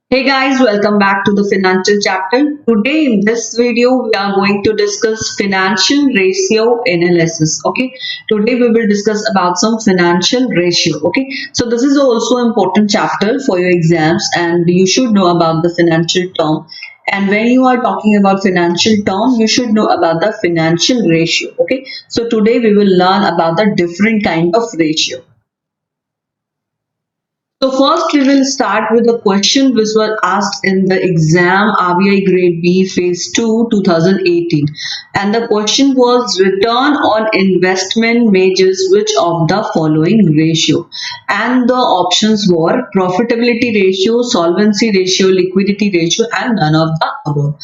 Hey guys, welcome back to the financial chapter. Today in this video, we are going to discuss financial ratio analysis. Okay, today we will discuss about some financial ratio. Okay, so this is also important chapter for your exams, and you should know about the financial term. And when you are talking about financial term, you should know about the financial ratio. Okay, so today we will learn about the different kind of ratio. So first we will start with a question which was asked in the exam RBI Grade B Phase 2 2018, and the question was return on investment measures which of the following ratio, and the options were profitability ratio, solvency ratio, liquidity ratio, and none of the above.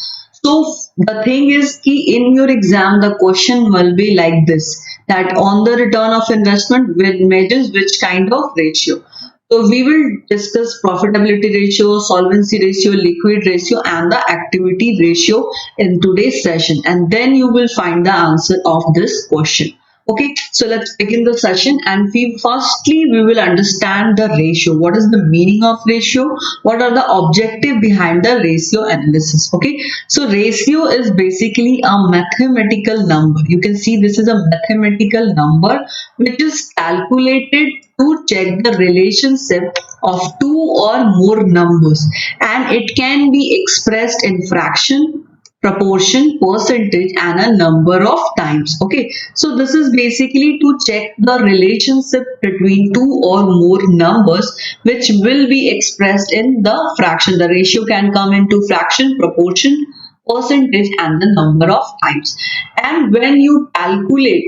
So the thing is ki in your exam the question will be like this, that on the return of investment with measures which kind of ratio. So we will discuss profitability ratio, solvency ratio, liquid ratio, and the activity ratio in today's session. And then you will find the answer of this question. Okay, so let's begin the session. And firstly we will understand the ratio. What is the meaning of ratio? What are the objective behind the ratio analysis? Okay, so ratio is basically a mathematical number. You can see this is a mathematical number which is calculated to check the relationship of two or more numbers, and it can be expressed in fraction, proportion, percentage, and a number of times. Okay, so this is basically to check the relationship between two or more numbers which will be expressed in the fraction. The ratio can come into fraction, proportion, percentage, and the number of times. And when you calculate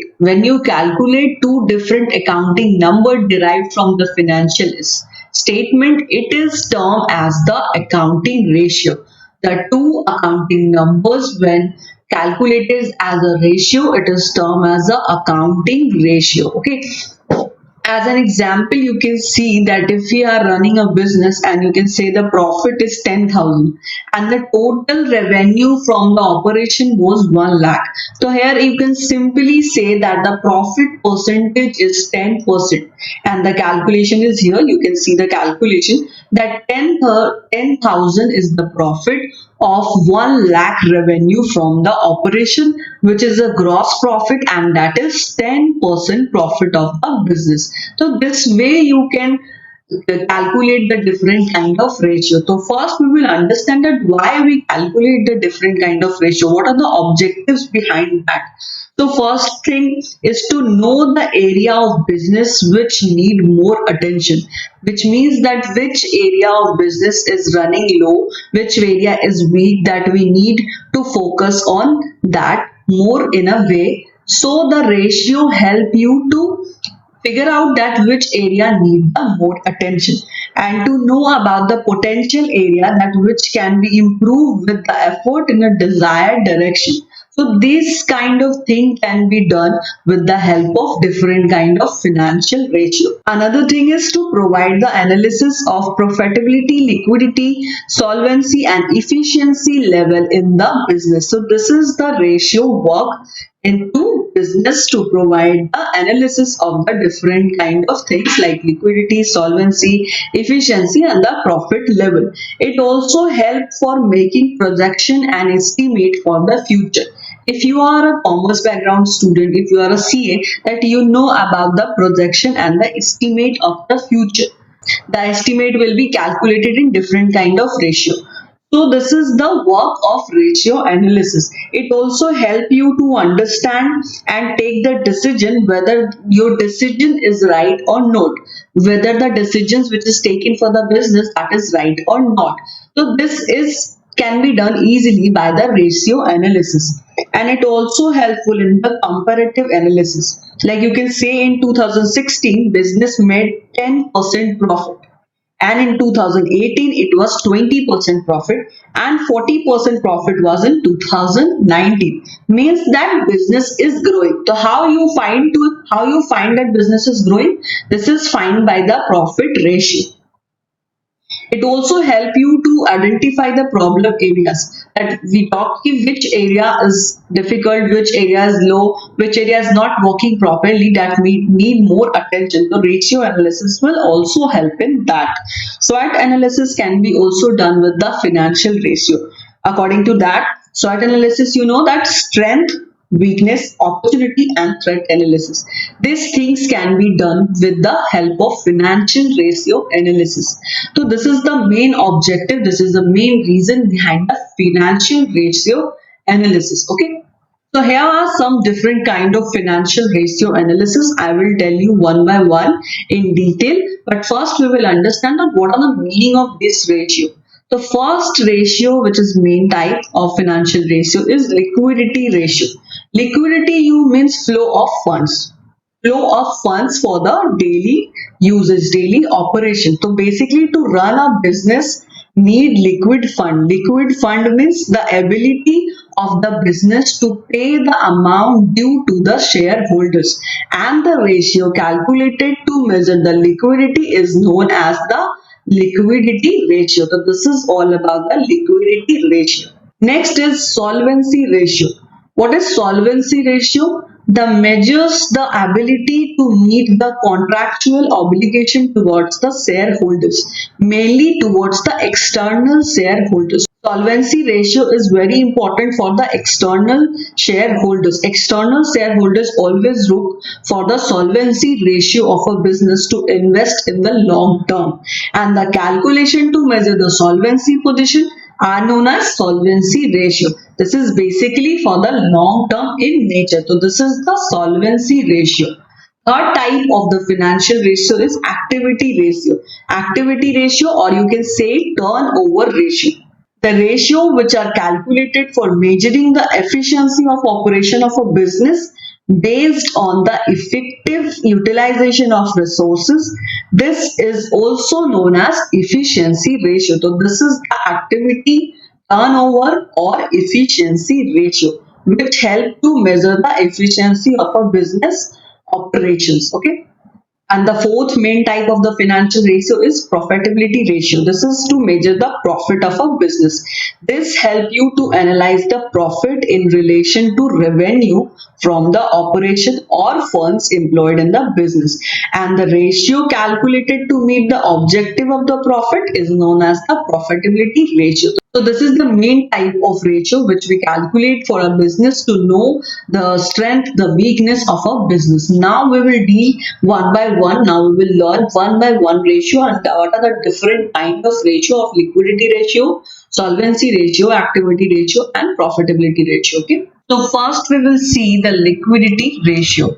two different accounting number derived from the financial statement, it is termed as the accounting ratio. The two accounting numbers when calculated as a ratio, it is termed as the accounting ratio. Okay, as an example, you can see that if we are running a business and you can say the profit is 10,000 and the total revenue from the operation was 1 lakh. So here you can simply say that the profit percentage is 10%, and the calculation is here. You can see the calculation that 10,000 is the profit of 1 lakh revenue from the operation, which is a gross profit, and that is 10% profit of a business. So this way you can calculate the different kind of ratio. So first we will understand that why we calculate the different kind of ratio. What are the objectives behind that? So first thing is to know the area of business which need more attention, which means that which area of business is running low, which area is weak, that we need to focus on that more in a way. So the ratio help you to figure out that which area need the more attention, and to know about the potential area that which can be improved with the effort in a desired direction. So this kind of thing can be done with the help of different kind of financial ratio. Another thing is to provide the analysis of profitability, liquidity, solvency, and efficiency level in the business. So this is the ratio work into business to provide the analysis of the different kind of things like liquidity, solvency, efficiency, and the profit level. It also helps for making projection and estimate for the future. If you are a commerce background student, if you are a CA, that you know about the projection and the estimate of the future. The estimate will be calculated in different kind of ratio. So this is the work of ratio analysis. It also help you to understand and take the decision whether your decision is right or not, whether the decisions which is taken for the business that is right or not. So this is can be done easily by the ratio analysis, and it also helpful in the comparative analysis. Like you can say in 2016 business made 10% profit, and in 2018 it was 20% profit, and 40% profit was in 2019. Means that business is growing. So how you find that business is growing? This is find by the profit ratio. It also help you to identify the problem areas, that we talk ki which area is difficult, which area is low, which area is not working properly, that we need more attention. So ratio analysis will also help in that. SWOT analysis can be also done with the financial ratio. According to that SWOT analysis, you know that strength, weakness, opportunity, and threat analysis. These things can be done with the help of financial ratio analysis. So this is the main objective. This is the main reason behind the financial ratio analysis. Okay. So here are some different kind of financial ratio analysis. I will tell you one by one in detail. But first we will understand that what are the meaning of this ratio. The first ratio, which is main type of financial ratio, is liquidity ratio. Liquidity you means flow of funds. Flow of funds for the daily uses, daily operation. So basically to run a business need liquid fund. Liquid fund means the ability of the business to pay the amount due to the shareholders, and the ratio calculated to measure the liquidity is known as the liquidity ratio. So this is all about the liquidity ratio. Next is solvency ratio. What is solvency ratio? The measures the ability to meet the contractual obligation towards the shareholders, mainly towards the external shareholders. Solvency ratio is very important for the external shareholders. External shareholders always look for the solvency ratio of a business to invest in the long term. And the calculation to measure the solvency position are known as solvency ratio. This is basically for the long term in nature. So this is the solvency ratio. Third type of the financial ratio is activity ratio. Activity ratio, or you can say turnover ratio. The ratio which are calculated for measuring the efficiency of operation of a business based on the effective utilization of resources. This is also known as efficiency ratio. So this is the activity turnover or efficiency ratio, which help to measure the efficiency of a business operations. Okay. And the fourth main type of the financial ratio is profitability ratio. This is to measure the profit of a business. This help you to analyze the profit in relation to revenue from the operation or funds employed in the business. And the ratio calculated to meet the objective of the profit is known as the profitability ratio. So this is the main type of ratio which we calculate for a business to know the strength, the weakness of a business. Now we will deal one by one. Now we will learn one by one ratio and what are the different kind of ratio of liquidity ratio, solvency ratio, activity ratio, and profitability ratio. Okay. So first we will see the liquidity ratio.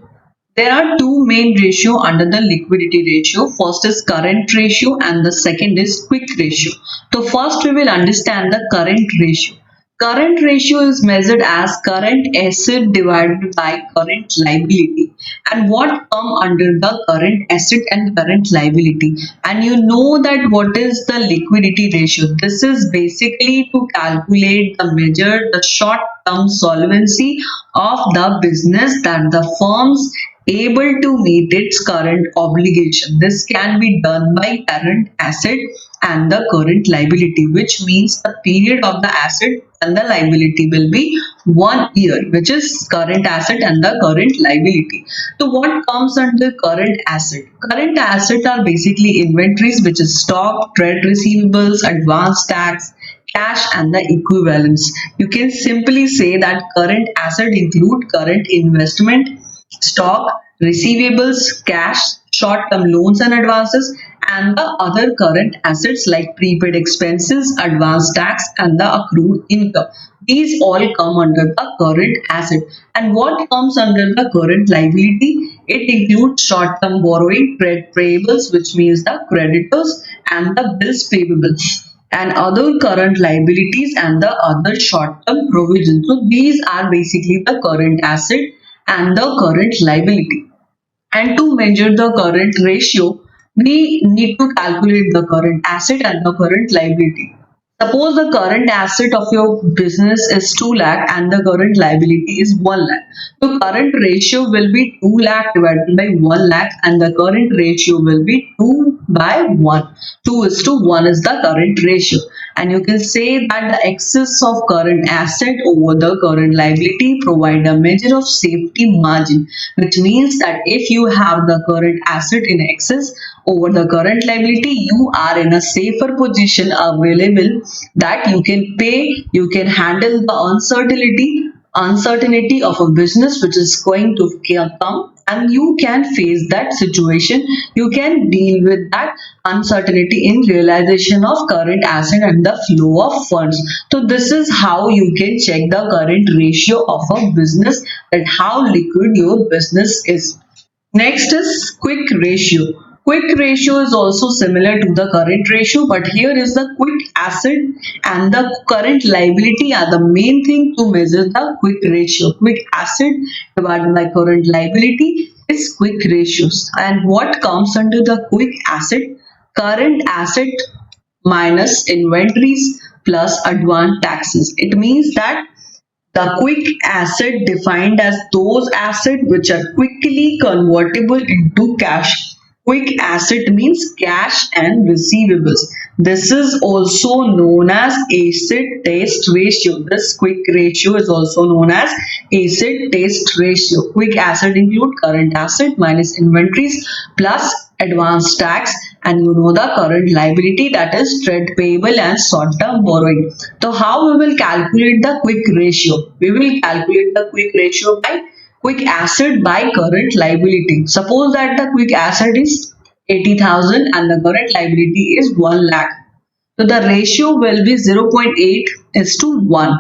There are two main ratio under the liquidity ratio. First is current ratio and the second is quick ratio. So first we will understand the current ratio. Current ratio is measured as current asset divided by current liability. And what come under the current asset and current liability? And you know that what is the liquidity ratio? This is basically to calculate the measure the short term solvency of the business, that the firms able to meet its current obligation. This can be done by current asset and the current liability, which means the period of the asset and the liability will be 1 year, which is current asset and the current liability. So what comes under current asset? Current asset are basically inventories, which is stock, trade receivables, advance tax, cash, and the equivalents. You can simply say that current asset include current investment, stock, receivables, cash, short-term loans and advances, and the other current assets like prepaid expenses, advance tax, and the accrued income. These all come under the current asset. And what comes under the current liability? It includes short-term borrowing, trade payables, which means the creditors, and the bills payable, and other current liabilities and the other short-term provisions. So these are basically the current asset and the current liability. And to measure the current ratio, we need to calculate the current asset and the current liability. Suppose the current asset of your business is 2 lakh and the current liability is 1 lakh. So current ratio will be 2 lakh divided by 1 lakh and the current ratio will be 2 by 1. 2 is to 1 is the current ratio. And you can say that the excess of current asset over the current liability provide a measure of safety margin, which means that if you have the current asset in excess over the current liability, you are in a safer position available that you can pay, you can handle the uncertainty of a business which is going to come, and you can face that situation, you can deal with that uncertainty in realization of current asset and the flow of funds. So this is how you can check the current ratio of a business, that how liquid your business is. Next is quick ratio. Quick ratio is also similar to the current ratio, but here is the quick asset and the current liability are the main thing to measure the quick ratio. Quick asset divided by current liability is quick ratios. And what comes under the quick asset? Current asset minus inventories plus advance taxes. It means that the quick asset defined as those assets which are quickly convertible into cash. Quick asset means cash and receivables. This is also known as asset test ratio. This quick ratio is also known as asset test ratio. Quick asset include current asset minus inventories plus advance tax, and you know the current liability, that is trade payable and short term borrowing. So how we will calculate the quick ratio? We will calculate the quick ratio by quick asset by current liability. Suppose that the quick asset is 80,000 and the current liability is 1 lakh. So the ratio will be 0.8 is to 1.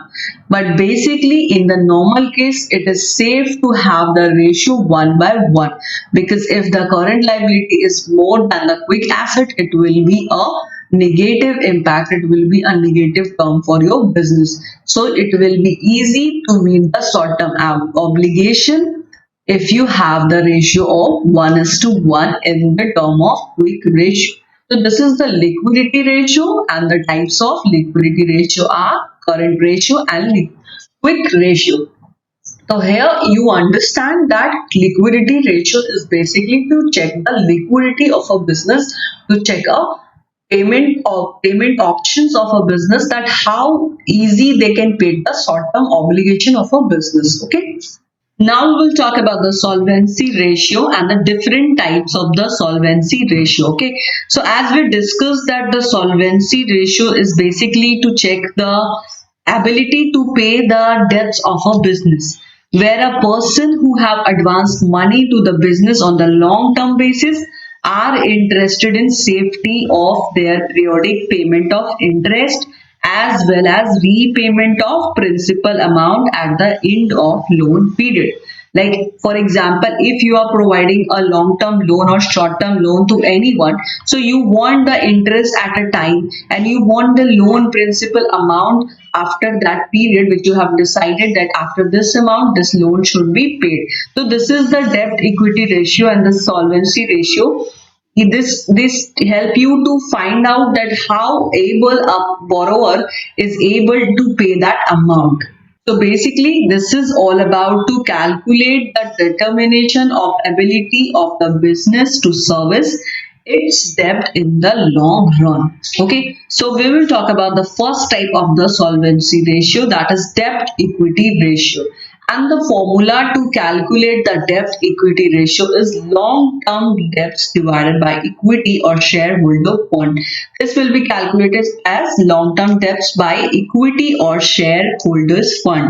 But basically in the normal case, it is safe to have the ratio 1 by 1, because if the current liability is more than the quick asset, it will be a negative impact. It will be a negative term for your business. So it will be easy to meet the short term obligation if you have the ratio of 1 is to 1 in the term of quick ratio. So this is the liquidity ratio, and the types of liquidity ratio are current ratio and quick ratio. So here you understand that liquidity ratio is basically to check the liquidity of a business, to check a payment options of a business, that how easy they can pay the short term obligation of a business. Okay. Now we will talk about the solvency ratio and the different types of the solvency ratio. Okay, so as we discussed that the solvency ratio is basically to check the ability to pay the debts of a business, where a person who have advanced money to the business on the long term basis are interested in safety of their periodic payment of interest as well as repayment of principal amount at the end of loan period. Like for example, if you are providing a long term loan or short term loan to anyone, so you want the interest at a time and you want the loan principal amount after that period, which you have decided that after this amount this loan should be paid. So this is the debt equity ratio and the solvency ratio. This help you to find out that how able a borrower is able to pay that amount. So basically this is all about to calculate the determination of ability of the business to service its debt in the long run. Okay, so we will talk about the first type of the solvency ratio, that is debt equity ratio. And the formula to calculate the debt equity ratio is long term debts divided by equity or shareholder fund. This will be calculated as long term debts by equity or shareholders fund.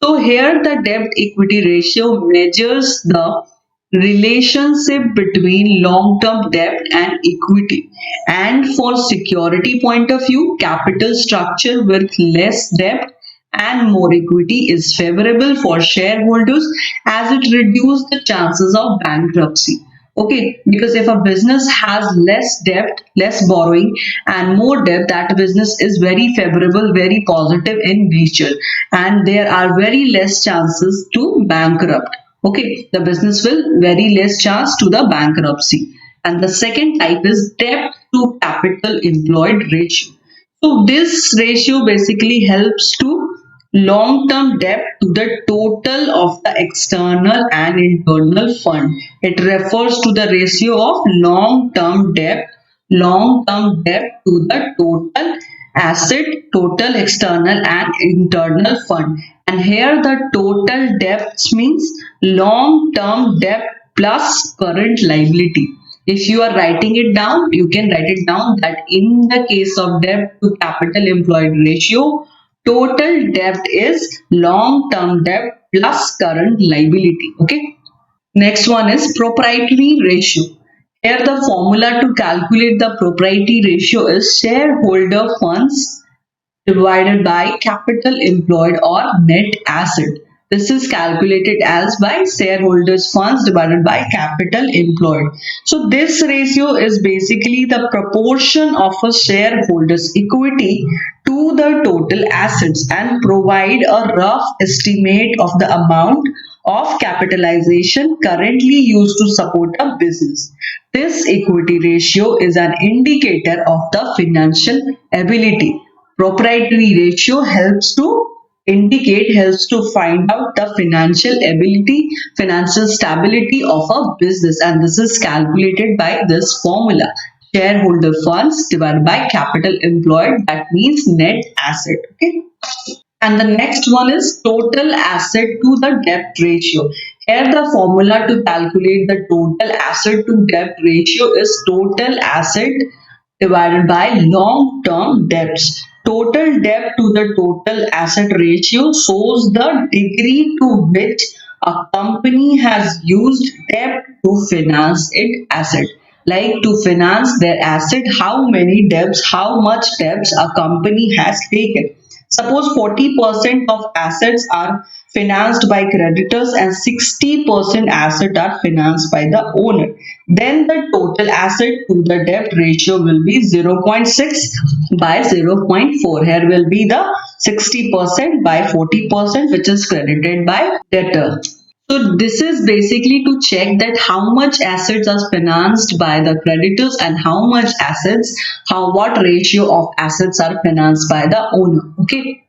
So here the debt equity ratio measures the relationship between long term debt and equity, and for security point of view, capital structure with less debt and more equity is favorable for shareholders, as it reduces the chances of bankruptcy. Okay, because if a business has less debt, less borrowing, and more debt, that business is very favorable, very positive in nature, and there are very less chances to bankrupt. Okay, the business will very less chance to the bankruptcy. And the second type is debt to capital employed ratio. So this ratio basically helps to long-term debt to the total of the external and internal fund. It refers to the ratio of long-term debt to the total asset, total external and internal fund. And here the total debts means long-term debt plus current liability. If you are writing it down, you can write it down that in the case of debt to capital employed ratio, total debt is long-term debt plus current liability. Okay. Next one is proprietary ratio. Here the formula to calculate the proprietary ratio is shareholder funds divided by capital employed or net asset. This is calculated as by shareholders funds divided by capital employed. So this ratio is basically the proportion of a shareholder's equity to the total assets and provide a rough estimate of the amount of capitalization currently used to support a business. This equity ratio is an indicator of the financial ability. Proprietary ratio helps to find out the financial stability of a business, and this is calculated by this formula. Shareholder funds divided by capital employed, that means net asset. Okay. And the next one is total asset to the debt ratio. Here the formula to calculate the total asset to debt ratio is total asset divided by long-term debts. Total debt to the total asset ratio shows the degree to which a company has used debt to finance its asset. Like to finance their asset, how many debts, how much debts a company has taken. Suppose 40% of assets are financed by creditors and 60% assets are financed by the owner. Then the total asset to the debt ratio will be 0.6 by 0.4. Here will be the 60% by 40% which is credited by debtor. So this is basically to check that how much assets are financed by the creditors and how much assets, what ratio of assets are financed by the owner. Okay.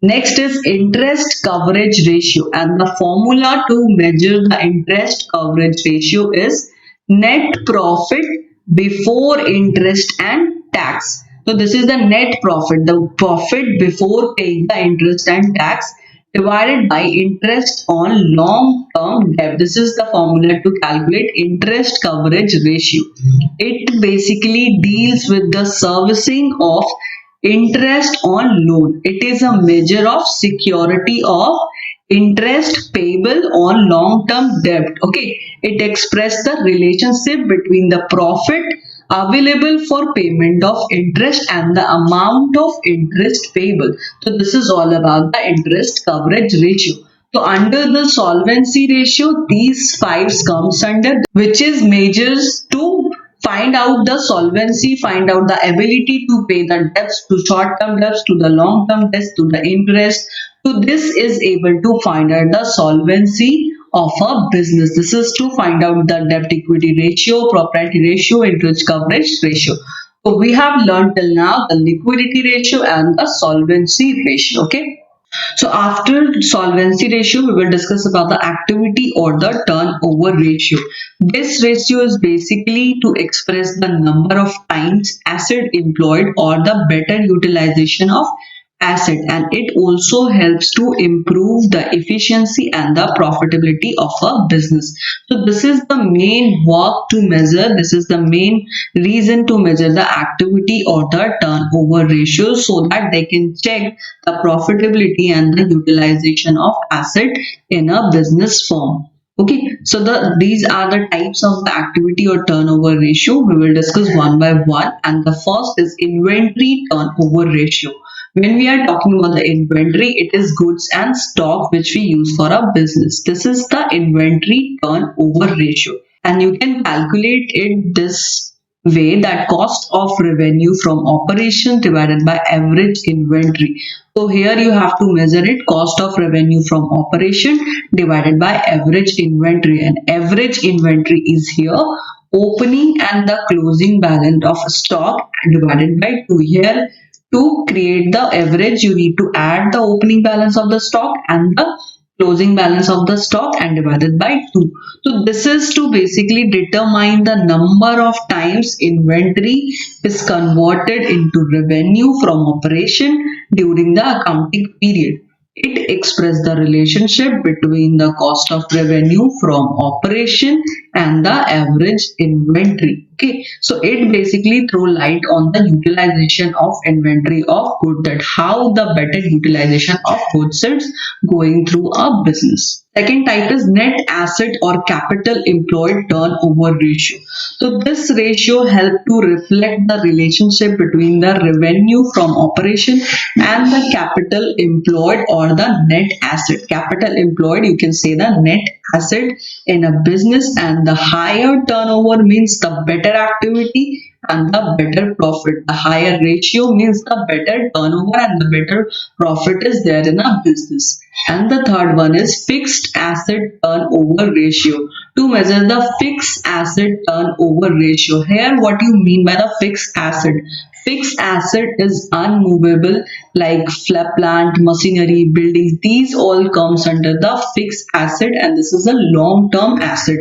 Next is interest coverage ratio, and the formula to measure the interest coverage ratio is net profit before interest and tax. So this is the net profit, the profit before paying the interest and tax divided by interest on long-term debt. This is the formula to calculate interest coverage ratio. It basically deals with the servicing of interest on loan. It is a measure of security of interest payable on long-term debt. Okay, it expresses the relationship between the profit available for payment of interest and the amount of interest payable. So this is all about the interest coverage ratio. So under the solvency ratio, these five comes under, which is measures to find out the solvency, find out the ability to pay the debts, to short-term debts, to the long-term debts, to the interest. So this is able to find out the solvency of a business. This is to find out the debt equity ratio, propriety ratio, interest coverage ratio. So we have learned till now the liquidity ratio and the solvency ratio. Okay. So after solvency ratio, we will discuss about the activity or the turnover ratio. This ratio is basically to express the number of times asset employed or the better utilization of asset, and it also helps to improve the efficiency and the profitability of a business. So this is the main work to measure, this is the main reason to measure the activity or the turnover ratio, so that they can check the profitability and the utilization of asset in a business firm. Okay, so these are the types of the activity or turnover ratio. We will discuss one by one, and the first is inventory turnover ratio. When we are talking about the inventory, it is goods and stock which we use for our business. This is the inventory turnover ratio, and you can calculate it this way, that cost of revenue from operation divided by average inventory. So here you have to measure it, cost of revenue from operation divided by average inventory, and average inventory is here opening and the closing balance of stock divided by 2. Here To create the average, you need to add the opening balance of the stock and the closing balance of the stock and divided by 2. So this is to basically determine the number of times inventory is converted into revenue from operation during the accounting period. It expresses the relationship between the cost of revenue from operation and the average inventory. Okay, so it basically throw light on the utilization of inventory of good, that how the better utilization of goods is going through a business. Second type is net asset or capital employed turnover ratio. So this ratio help to reflect the relationship between the revenue from operation and the capital employed or the net asset. Capital employed, you can say the net asset in a business, and the higher turnover means the better activity and the better profit. The higher ratio means the better turnover and the better profit is there in a business. And the third one is fixed asset turnover ratio. To measure the fixed asset turnover ratio, here what you mean by the fixed asset? Fixed asset is unmovable, like plant, machinery, buildings. These all comes under the fixed asset, and this is a long-term asset.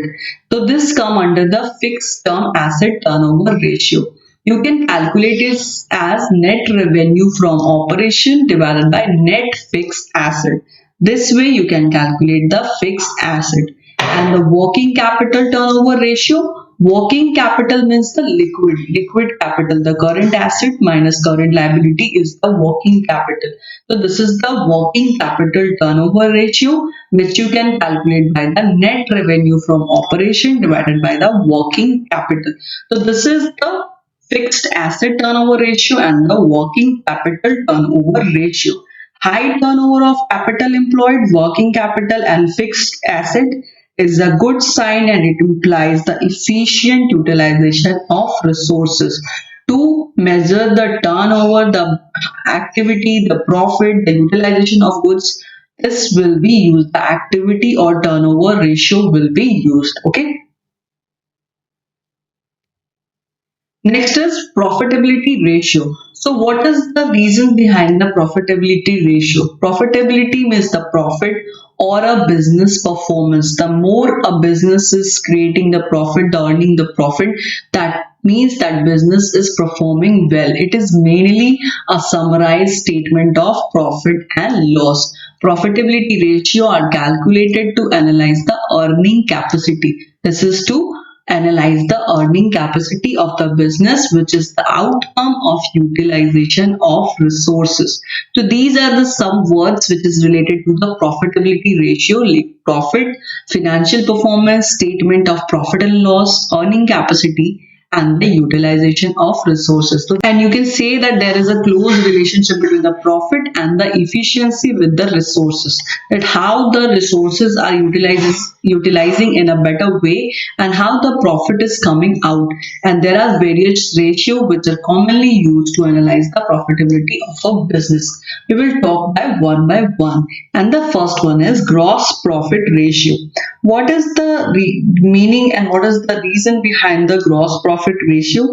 So this come under the fixed term asset turnover ratio. You can calculate it as net revenue from operation divided by net fixed asset. This way you can calculate the fixed asset. And the working capital turnover ratio. Working capital means the liquid capital. The current asset minus current liability is the working capital. So this is the working capital turnover ratio, which you can calculate by the net revenue from operation divided by the working capital. So this is the fixed asset turnover ratio and the working capital turnover ratio. High turnover of capital employed, working capital and fixed asset is a good sign, and it implies the efficient utilization of resources. To measure the turnover, the activity, the profit, the utilization of goods, this will be used. The activity or turnover ratio will be used. Okay. Next is profitability ratio. So what is the reason behind the profitability ratio? Profitability means the profit or a business performance. The more a business is creating the profit, the earning the profit, that means that business is performing well. It is mainly a summarized statement of profit and loss. Profitability ratio are calculated to analyze the earning capacity. This is to analyze the earning capacity of the business, which is the outcome of utilization of resources. So these are the some words which is related to the profitability ratio, like profit, financial performance, statement of profit and loss, earning capacity, and the utilization of resources. So, and you can say that there is a close relationship between the profit and the efficiency with the resources. That how the resources are utilizing in a better way, and how the profit is coming out. And there are various ratios which are commonly used to analyze the profitability of a business. We will talk by one. And the first one is gross profit ratio. What is the meaning and what is the reason behind the gross profit ratio?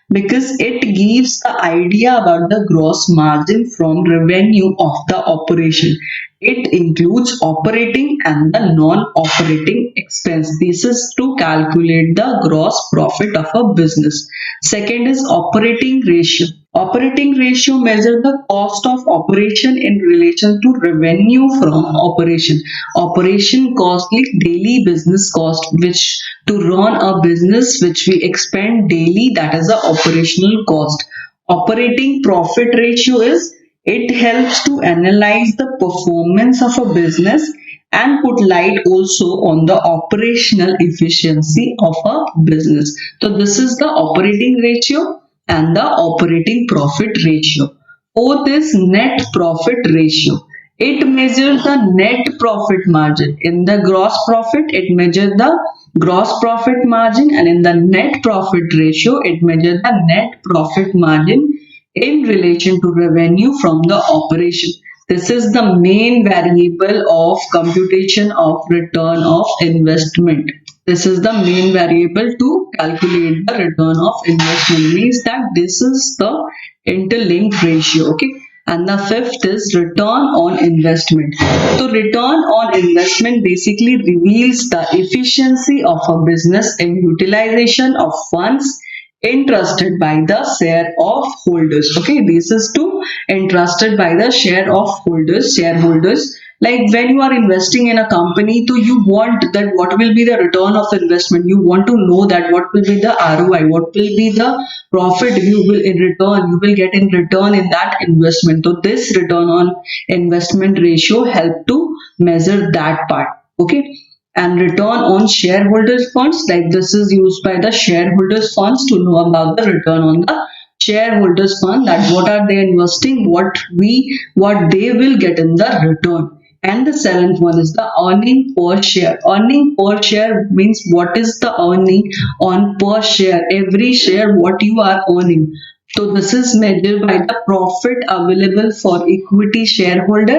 Because it gives the idea about the gross margin from revenue of the operation. It includes operating and the non-operating expense. This is to calculate the gross profit of a business. Second is operating ratio. Operating ratio measures the cost of operation in relation to revenue from operation. Operation cost, like daily business cost, which to run a business which we expend daily, that is the operational cost. Operating profit ratio is, it helps to analyze the performance of a business and put light also on the operational efficiency of a business. So this is the operating ratio and the operating profit ratio. Fourth is net profit ratio. It measures the net profit margin. In the gross profit, it measures the gross profit margin, and in the net profit ratio, it measures the net profit margin in relation to revenue from the operation. This is the main variable of computation of return of investment. This is the main variable to calculate the return of investment. Means that this is the interlinked ratio. Okay. And the fifth is return on investment. So return on investment basically reveals the efficiency of a business in utilization of funds entrusted by the share of holders. Okay, this is to entrusted by the share of holders, shareholders. Like when you are investing in a company, so you want that what will be the return of investment. You want to know that what will be the ROI, what will be the profit you will in return, you will get in return in that investment. So this return on investment ratio help to measure that part. Okay. And return on shareholders funds, like this is used by the shareholders funds to know about the return on the shareholders fund, that what are they investing, what they will get in the return. And the seventh one is the earning per share. Earning per share means what is the earning on per share, every share what you are earning. So this is measured by the profit available for equity shareholder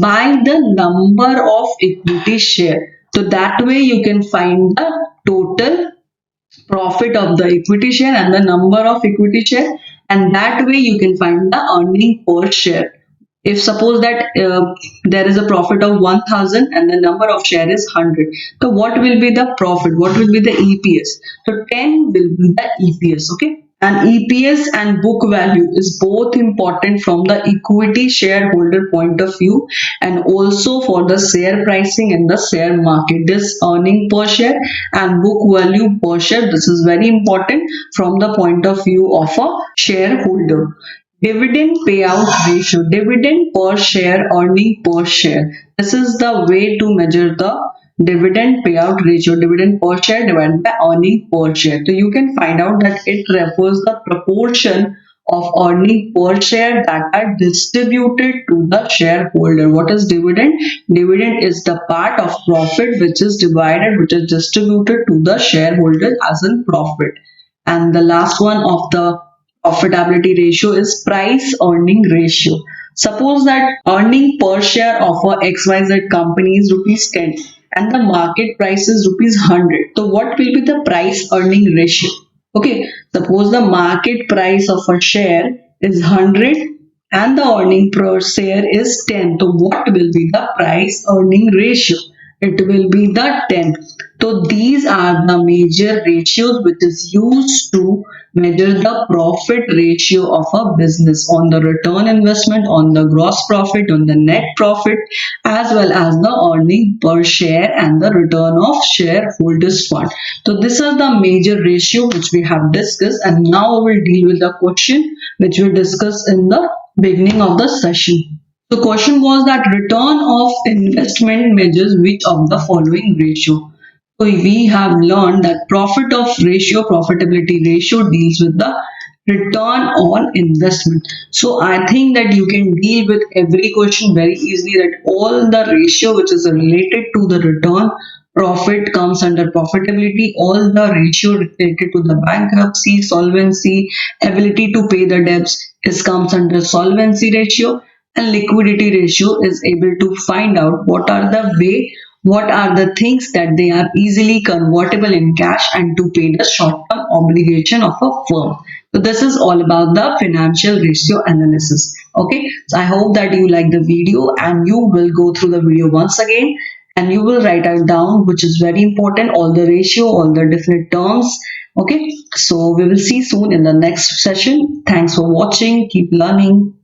by the number of equity share. So that way you can find the total profit of the equity share and the number of equity share, and that way you can find the earning per share. If suppose that there is a profit of 1000 and the number of share is 100, so what will be the profit, what will be the EPS? So 10 will be the EPS. Okay. And EPS and book value is both important from the equity shareholder point of view, and also for the share pricing in the share market. This earning per share and book value per share, this is very important from the point of view of a shareholder. Dividend payout ratio, dividend per share, earning per share. This is the way to measure the dividend payout ratio, dividend per share divided by earning per share. So you can find out that it refers the proportion of earning per share that are distributed to the shareholder. What is dividend? Dividend is the part of profit which is divided, which is distributed to the shareholder as in profit. And the last one of the profitability ratio is price earning ratio. Suppose that earning per share of a XYZ company is rupees 10 and the market price is rupees 100. So what will be the price earning ratio? Okay, suppose the market price of a share is 100 and the earning per share is 10. So what will be the price earning ratio? It will be the 10. So these are the major ratios which is used to measure the profit ratio of a business on the return investment, on the gross profit, on the net profit, as well as the earning per share and the return of shareholders fund. So these are the major ratio which we have discussed, and now we will deal with the question which we discussed in the beginning of the session. The question was that return of investment measures which of the following ratio. So we have learned that profit of ratio, profitability ratio deals with the return on investment. So I think that you can deal with every question very easily, that all the ratio which is related to the return profit comes under profitability, all the ratio related to the bankruptcy, solvency, ability to pay the debts is comes under solvency ratio, and liquidity ratio is able to find out what are the way, what are the things that they are easily convertible in cash and to pay the short-term obligation of a firm. So this is all about the financial ratio analysis. Okay, so I hope that you like the video and you will go through the video once again and you will write it down, which is very important, all the ratio, all the different terms. Okay, so we will see soon in the next session. Thanks for watching. Keep learning.